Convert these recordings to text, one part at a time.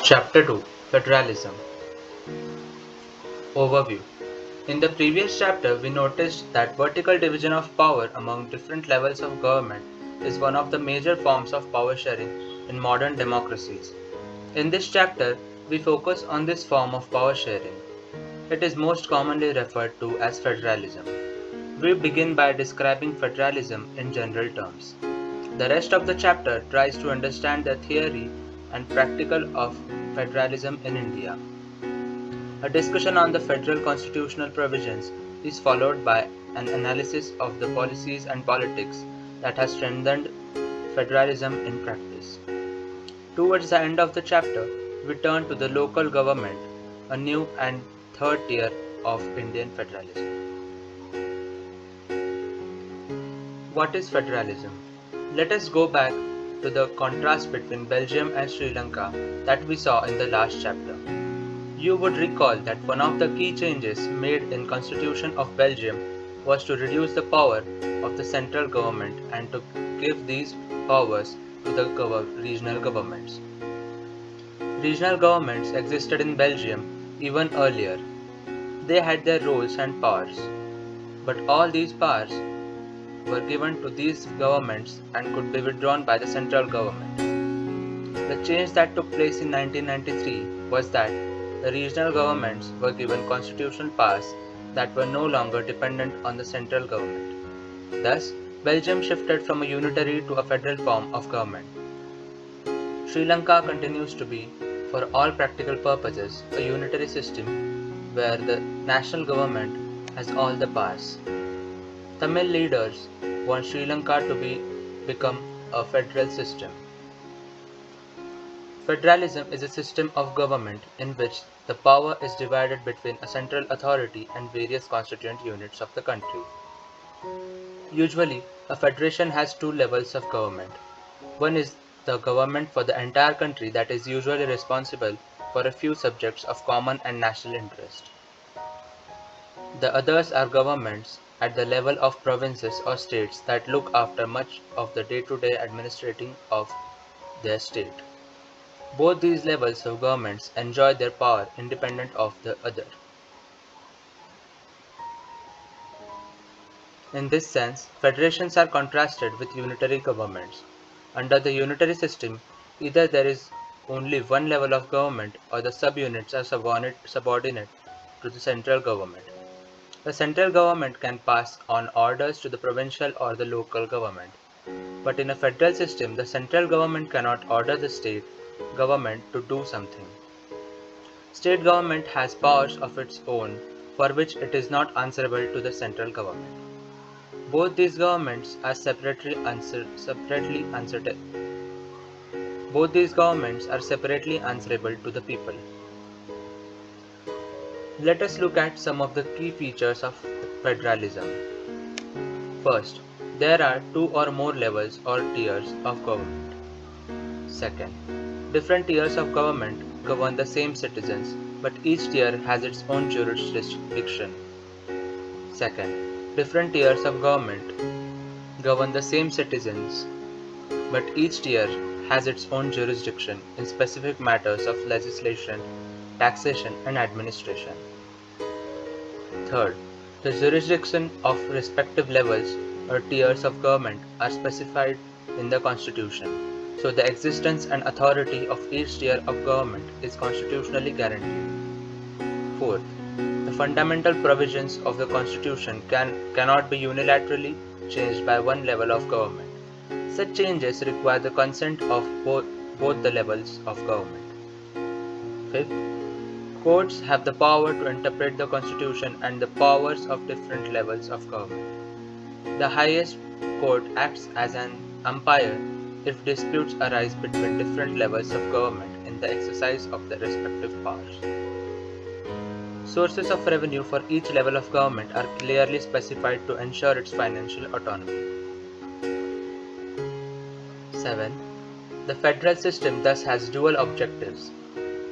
Chapter 2 Federalism Overview. In the previous chapter, we noticed that vertical division of power among different levels of government is one of the major forms of power sharing in modern democracies. In this chapter, we focus on this form of power sharing. It is most commonly referred to as federalism. We begin by describing federalism in general terms. The rest of the chapter tries to understand the theory and practical of federalism in India. A discussion on the federal constitutional provisions is followed by an analysis of the policies and politics that has strengthened federalism in practice. Towards the end of the chapter, we turn to the local government, a new and third tier of Indian federalism. What is federalism? Let us go back to the contrast between Belgium and Sri Lanka that we saw in the last chapter. You would recall that one of the key changes made in Constitution of Belgium was to reduce the power of the central government and to give these powers to the regional governments. Regional governments existed in Belgium even earlier. They had their roles and powers, but all these powers were given to these governments and could be withdrawn by the central government. The change that took place in 1993 was that the regional governments were given constitutional powers that were no longer dependent on the central government. Thus, Belgium shifted from a unitary to a federal form of government. Sri Lanka continues to be, for all practical purposes, a unitary system where the national government has all the powers. Tamil leaders want Sri Lanka to become a federal system. Federalism is a system of government in which the power is divided between a central authority and various constituent units of the country. Usually, a federation has two levels of government. One is the government for the entire country that is usually responsible for a few subjects of common and national interest. The others are governments at the level of provinces or states that look after much of the day-to-day administrating of their state. Both these levels of governments enjoy their power independent of the other. In this sense, federations are contrasted with unitary governments. Under the unitary system, either there is only one level of government or the subunits are subordinate to the central government. The central government can pass on orders to the provincial or the local government. But in a federal system, the central government cannot order the state government to do something. State government has powers of its own for which it is not answerable to the central government. Both these governments are separately answerable to the people. Let us look at some of the key features of federalism. First, there are two or more levels or tiers of government. Second, different tiers of government govern the same citizens, but each tier has its own jurisdiction. Second, different tiers of government govern the same citizens, but each tier has its own jurisdiction in specific matters of legislation, taxation, and administration. Third, the jurisdiction of respective levels or tiers of government are specified in the Constitution, so the existence and authority of each tier of government is constitutionally guaranteed. Fourth, the fundamental provisions of the Constitution cannot be unilaterally changed by one level of government. Such changes require the consent of both the levels of government. Fifth, courts have the power to interpret the Constitution and the powers of different levels of government. The highest court acts as an umpire if disputes arise between different levels of government in the exercise of their respective powers. Sources of revenue for each level of government are clearly specified to ensure its financial autonomy. 7. The federal system thus has dual objectives: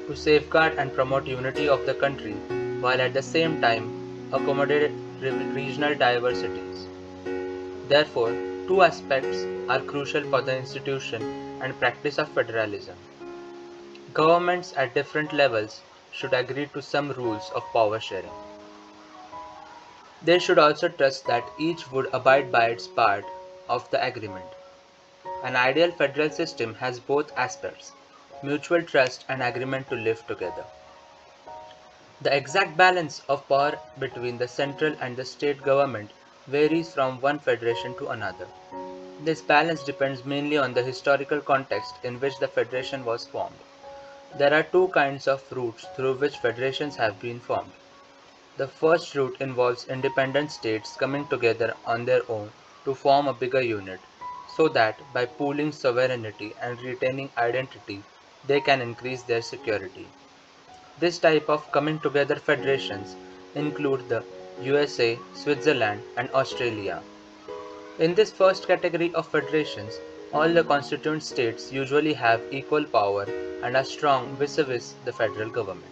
to safeguard and promote unity of the country while at the same time accommodate regional diversities. Therefore, two aspects are crucial for the institution and practice of federalism. Governments at different levels should agree to some rules of power sharing. They should also trust that each would abide by its part of the agreement. An ideal federal system has both aspects, mutual trust and agreement to live together. The exact balance of power between the central and the state government varies from one federation to another. This balance depends mainly on the historical context in which the federation was formed. There are two kinds of routes through which federations have been formed. The first route involves independent states coming together on their own to form a bigger unit, so that by pooling sovereignty and retaining identity, they can increase their security. This type of coming together federations include the USA, Switzerland, and Australia. In this first category of federations, all the constituent states usually have equal power and are strong vis-a-vis the federal government.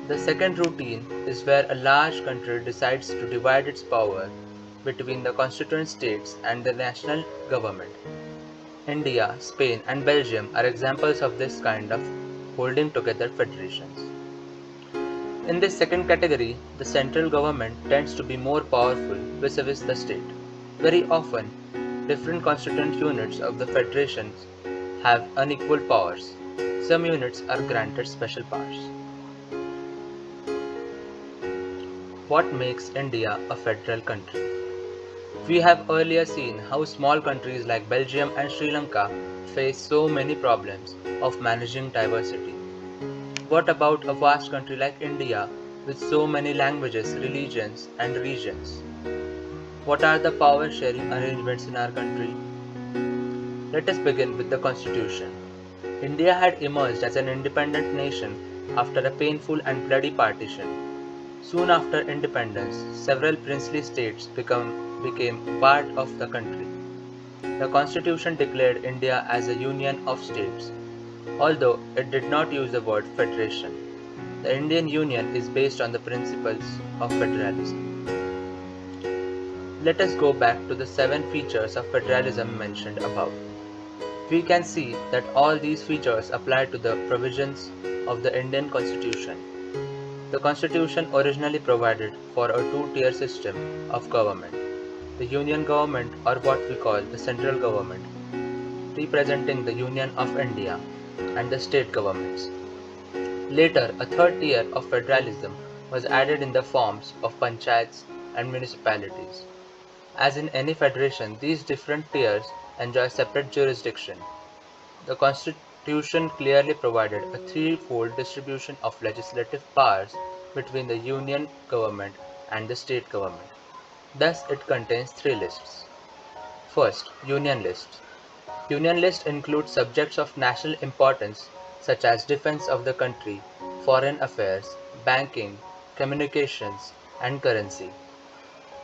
The second routine is where a large country decides to divide its power between the constituent states and the national government. India, Spain, and Belgium are examples of this kind of holding together federations. In this second category, the central government tends to be more powerful vis-a-vis the state. Very often, different constituent units of the federations have unequal powers. Some units are granted special powers. What makes India a federal country? We have earlier seen how small countries like Belgium and Sri Lanka face so many problems of managing diversity. What about a vast country like India with so many languages, religions, and regions? What are the power sharing arrangements in our country? Let us begin with the Constitution. India had emerged as an independent nation after a painful and bloody partition. Soon after independence, several princely states became part of the country. The Constitution declared India as a union of states, although it did not use the word federation. The Indian Union is based on the principles of federalism. Let us go back to the 7 features of federalism mentioned above. We can see that all these features apply to the provisions of the Indian Constitution. The Constitution originally provided for a two-tier system of government. The Union government, or what we call the central government, representing the Union of India, and the state governments. Later, a third tier of federalism was added in the forms of panchayats and municipalities. As in any federation, these different tiers enjoy separate jurisdiction. The Constitution clearly provided a threefold distribution of legislative powers between the union government and the state government. Thus, it contains 3 lists. First, Union List. Union List includes subjects of national importance such as defense of the country, foreign affairs, banking, communications, and currency.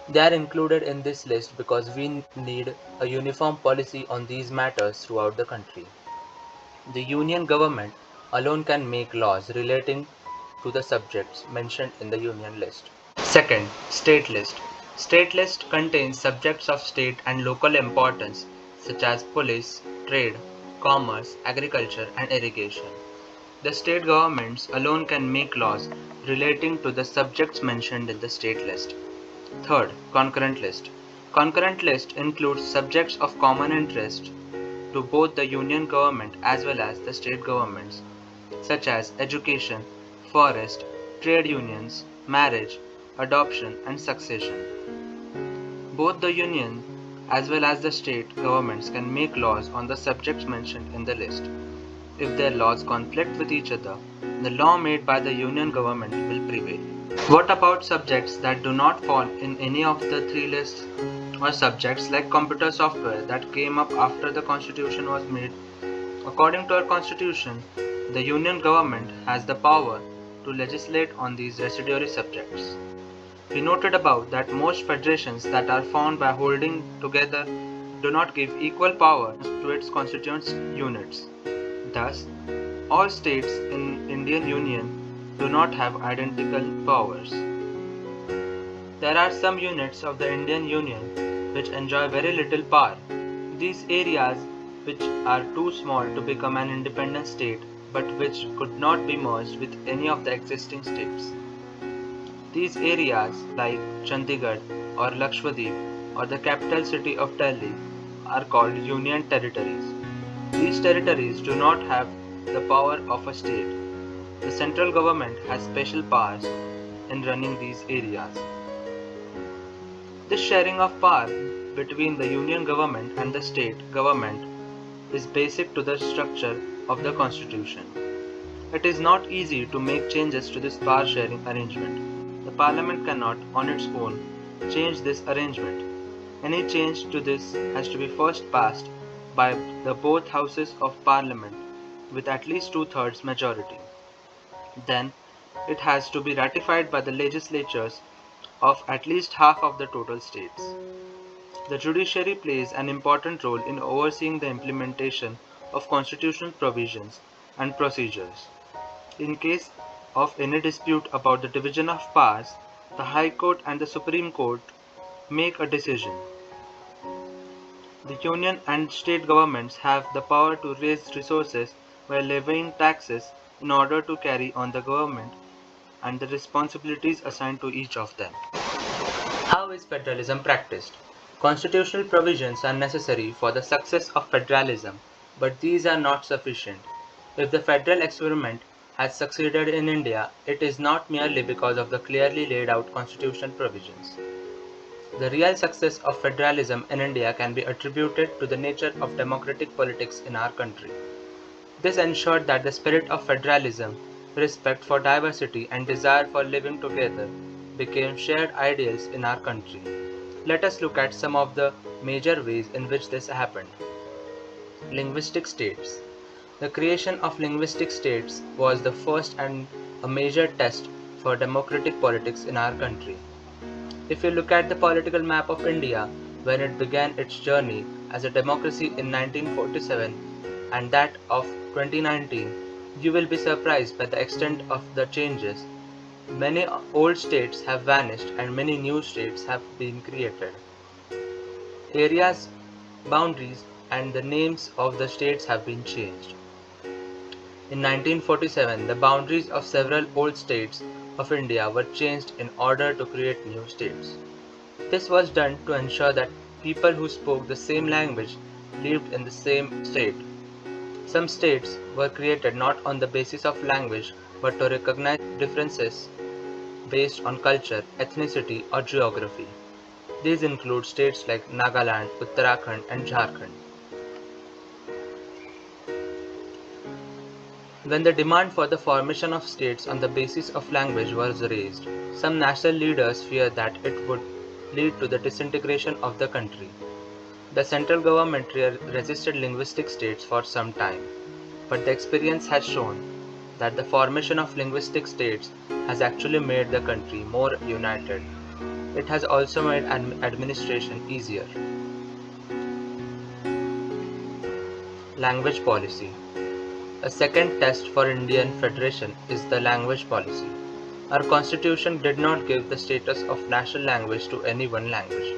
They are included in this list because we need a uniform policy on these matters throughout the country. The Union government alone can make laws relating to the subjects mentioned in the Union List. Second, State List. State List contains subjects of state and local importance such as police, trade, commerce, agriculture, and irrigation. The state governments alone can make laws relating to the subjects mentioned in the state list. Third, Concurrent List. Concurrent List includes subjects of common interest to both the union government as well as the state governments, such as education, forest, trade unions, marriage, adoption, and succession. Both the union as well as the state governments can make laws on the subjects mentioned in the list. If their laws conflict with each other, the law made by the union government will prevail. What about subjects that do not fall in any of the 3 lists, or subjects like computer software that came up after the constitution was made? According to our constitution, the union government has the power to legislate on these residuary subjects. We noted above that most federations that are formed by holding together do not give equal power to its constituent units. Thus, all states in Indian Union do not have identical powers. There are some units of the Indian Union which enjoy very little power. These areas which are too small to become an independent state but which could not be merged with any of the existing states. These areas, like Chandigarh or Lakshadweep or the capital city of Delhi, are called union territories. These territories do not have the power of a state. The central government has special powers in running these areas. This sharing of power between the union government and the state government is basic to the structure of the constitution. It is not easy to make changes to this power sharing arrangement. The parliament cannot, on its own, change this arrangement. Any change to this has to be first passed by the both houses of parliament with at least two-thirds majority. Then, it has to be ratified by the legislatures of at least half of the total states. The judiciary plays an important role in overseeing the implementation of constitutional provisions and procedures. In case of any dispute about the division of powers, the High Court and the Supreme Court make a decision. The union and state governments have the power to raise resources by levying taxes in order to carry on the government and the responsibilities assigned to each of them. How is federalism practiced? Constitutional provisions are necessary for the success of federalism, but these are not sufficient. If the federal experiment has succeeded in India, it is not merely because of the clearly laid out constitutional provisions. The real success of federalism in India can be attributed to the nature of democratic politics in our country. This ensured that the spirit of federalism, respect for diversity, and desire for living together became shared ideals in our country. Let us look at some of the major ways in which this happened. Linguistic states. The creation of linguistic states was the first and a major test for democratic politics in our country. If you look at the political map of India when it began its journey as a democracy in 1947 and that of 2019, you will be surprised by the extent of the changes. Many old states have vanished and many new states have been created. Areas, boundaries, and the names of the states have been changed. In 1947, the boundaries of several old states of India were changed in order to create new states. This was done to ensure that people who spoke the same language lived in the same state. Some states were created not on the basis of language but to recognize differences based on culture, ethnicity, or geography. These include states like Nagaland, Uttarakhand, and Jharkhand. When the demand for the formation of states on the basis of language was raised, some national leaders feared that it would lead to the disintegration of the country. The central government resisted linguistic states for some time, but the experience has shown that the formation of linguistic states has actually made the country more united. It has also made administration easier. Language policy. A second test for Indian Federation is the language policy. Our constitution did not give the status of national language to any one language.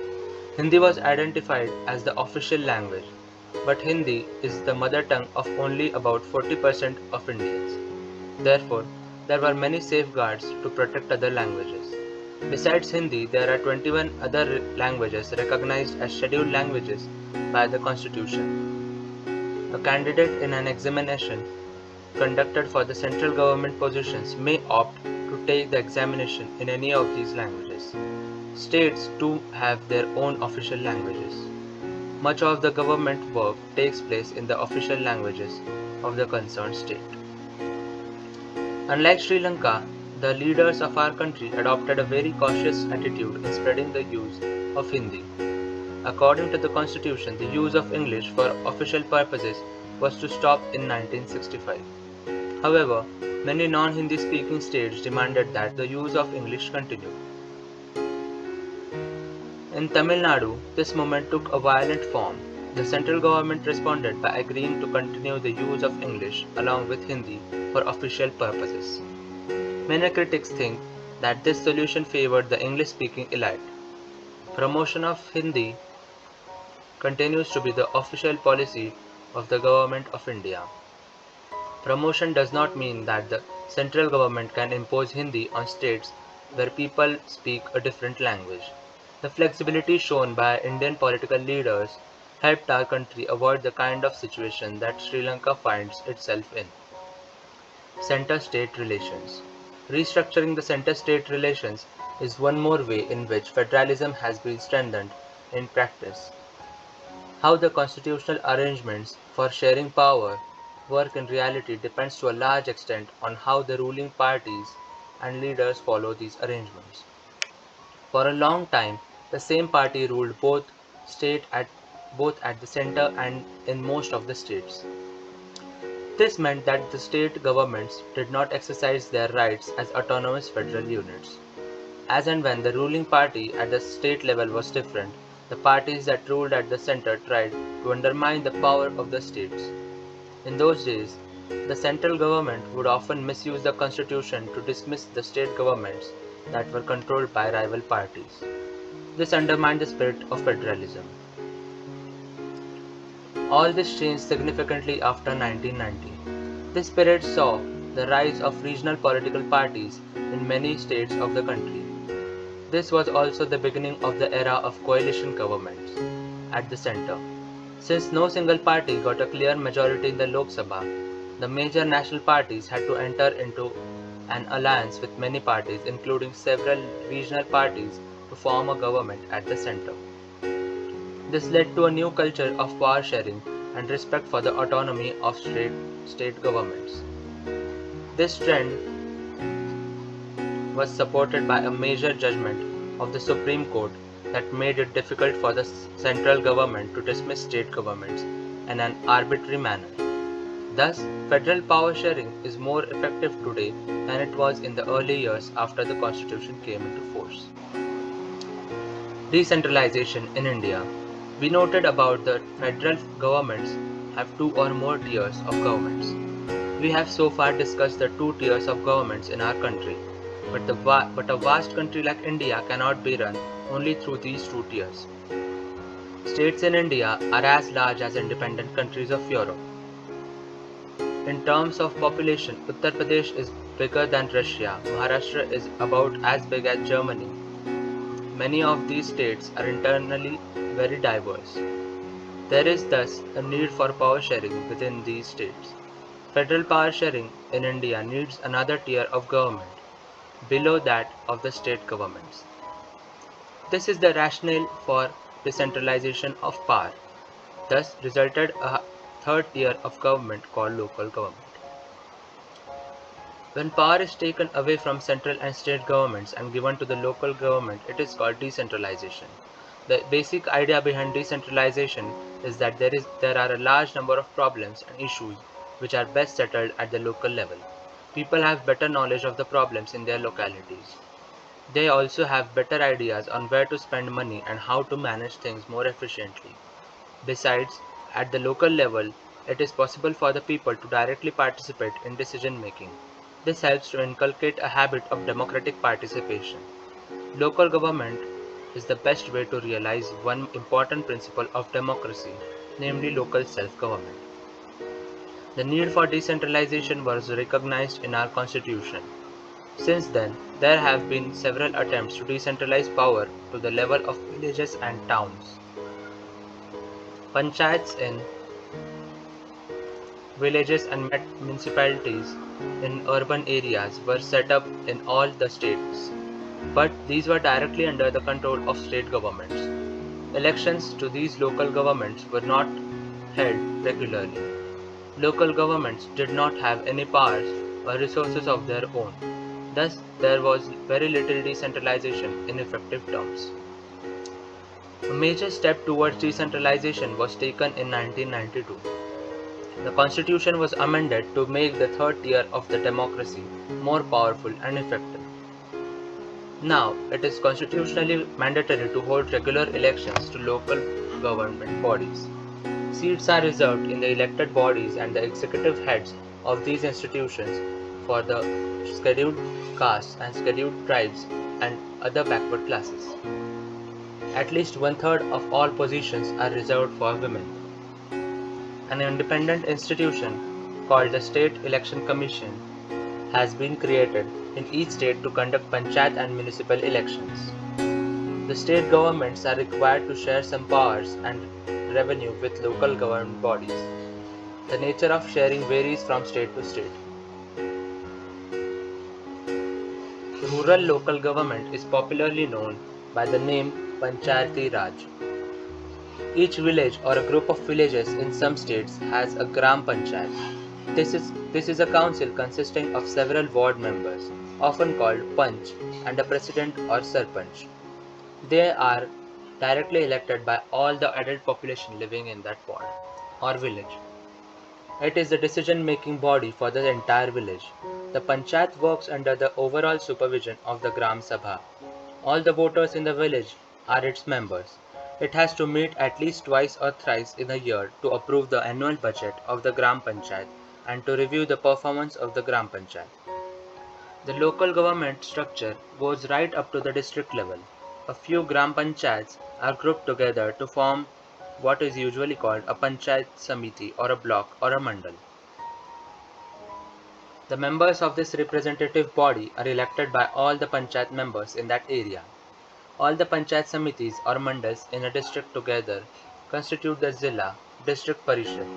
Hindi was identified as the official language, but Hindi is the mother tongue of only about 40% of Indians. Therefore, there were many safeguards to protect other languages. Besides Hindi, there are 21 other languages recognized as scheduled languages by the Constitution. A candidate in an examination conducted for the central government positions may opt to take the examination in any of these languages. States too have their own official languages. Much of the government work takes place in the official languages of the concerned state. Unlike Sri Lanka, the leaders of our country adopted a very cautious attitude in spreading the use of Hindi. According to the constitution, the use of English for official purposes was to stop in 1965. However, many non-Hindi speaking states demanded that the use of English continue. In Tamil Nadu, this movement took a violent form. The central government responded by agreeing to continue the use of English along with Hindi for official purposes. Many critics think that this solution favored the English-speaking elite. Promotion of Hindi continues to be the official policy of the Government of India. Promotion does not mean that the central government can impose Hindi on states where people speak a different language. The flexibility shown by Indian political leaders helped our country avoid the kind of situation that Sri Lanka finds itself in. Center-state relations. Restructuring the center-state relations is one more way in which federalism has been strengthened in practice. How the constitutional arrangements for sharing power work in reality depends to a large extent on how the ruling parties and leaders follow these arrangements. For a long time, the same party ruled both at the center and in most of the states. This meant that the state governments did not exercise their rights as autonomous federal units. As and when the ruling party at the state level was different, the parties that ruled at the center tried to undermine the power of the states. In those days, the central government would often misuse the constitution to dismiss the state governments that were controlled by rival parties. This undermined the spirit of federalism. All this changed significantly after 1990. This period saw the rise of regional political parties in many states of the country. This was also the beginning of the era of coalition governments at the center. Since no single party got a clear majority in the Lok Sabha, the major national parties had to enter into an alliance with many parties, including several regional parties, to form a government at the center. This led to a new culture of power sharing and respect for the autonomy of state governments. This trend was supported by a major judgment of the Supreme Court that made it difficult for the central government to dismiss state governments in an arbitrary manner. Thus, federal power sharing is more effective today than it was in the early years after the constitution came into force. Decentralization in India. We noted about the federal governments have two or more tiers of governments. We have so far discussed the two tiers of governments in our country, but a vast country like India cannot be run only through these two tiers. States in India are as large as independent countries of Europe. In terms of population, Uttar Pradesh is bigger than Russia, Maharashtra is about as big as Germany. Many of these states are internally very diverse. There is thus a need for power sharing within these states. Federal power sharing in India needs another tier of government, below that of the state governments. This is the rationale for decentralization of power. Thus resulted a third tier of government called local government. When power is taken away from central and state governments and given to the local government, it is called decentralization. The basic idea behind decentralization is that there are a large number of problems and issues which are best settled at the local level. People have better knowledge of the problems in their localities. They also have better ideas on where to spend money and how to manage things more efficiently. Besides, at the local level, it is possible for the people to directly participate in decision making. This helps to inculcate a habit of democratic participation. Local government is the best way to realize one important principle of democracy, namely local self-government. The need for decentralization was recognized in our constitution. Since then, there have been several attempts to decentralize power to the level of villages and towns. Panchayats in villages and municipalities in urban areas were set up in all the states, but these were directly under the control of state governments. Elections to these local governments were not held regularly. Local governments did not have any powers or resources of their own. Thus, there was very little decentralization in effective terms. A major step towards decentralization was taken in 1992. The constitution was amended to make the third tier of the democracy more powerful and effective. Now, it is constitutionally mandatory to hold regular elections to local government bodies. Seats are reserved in the elected bodies and the executive heads of these institutions for the scheduled castes and scheduled tribes and other backward classes. At least one-third of all positions are reserved for women. An independent institution called the State Election Commission has been created in each state to conduct panchayat and municipal elections. The state governments are required to share some powers and revenue with local government bodies. The nature of sharing varies from state to state. Rural local government is popularly known by the name Panchayati Raj. Each village or a group of villages in some states has a Gram Panchayat. This is a council consisting of several ward members, often called Panch, and a president or Sarpanch. They are directly elected by all the adult population living in that ward or village. It is the decision-making body for the entire village. The Panchayat works under the overall supervision of the Gram Sabha. All the voters in the village are its members. It has to meet at least twice or thrice in a year to approve the annual budget of the Gram Panchayat and to review the performance of the Gram Panchayat. The local government structure goes right up to the district level. A few Gram Panchayats are grouped together to form what is usually called a Panchayat Samiti or a block or a mandal. The members of this representative body are elected by all the Panchayat members in that area. All the Panchayat Samitis or mandals in a district together constitute the Zilla District Parishad.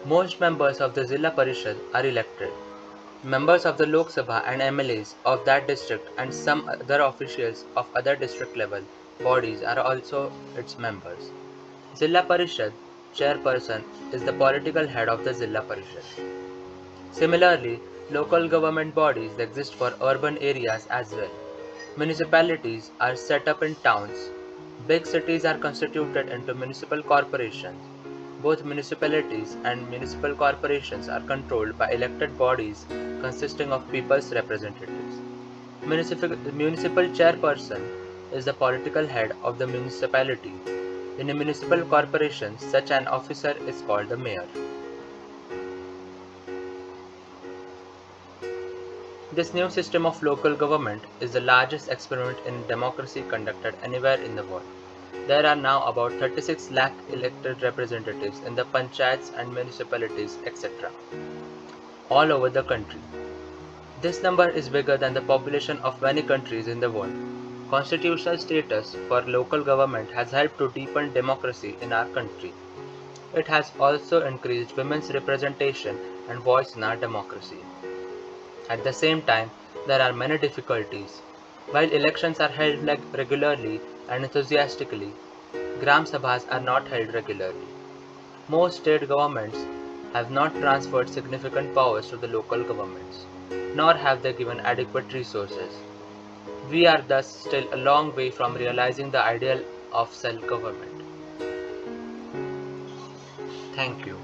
Most members of the Zilla Parishad are elected. Members of the Lok Sabha and MLAs of that district and some other officials of other district level bodies are also its members. Zilla Parishad chairperson is the political head of the Zilla Parishad. Similarly, local government bodies exist for urban areas as well. Municipalities are set up in towns. Big cities are constituted into municipal corporations. Both municipalities and municipal corporations are controlled by elected bodies consisting of people's representatives. Municipal chairperson is the political head of the municipality. In a municipal corporation, such an officer is called the mayor. This new system of local government is the largest experiment in democracy conducted anywhere in the world. There are now about 36 lakh elected representatives in the panchayats and municipalities, etc., all over the country. This number is bigger than the population of many countries in the world. Constitutional status for local government has helped to deepen democracy in our country. It has also increased women's representation and voice in our democracy. At the same time, there are many difficulties. While elections are held regularly and enthusiastically, Gram Sabhas are not held regularly. Most state governments have not transferred significant powers to the local governments, nor have they given adequate resources. We are thus still a long way from realizing the ideal of self-government. Thank you.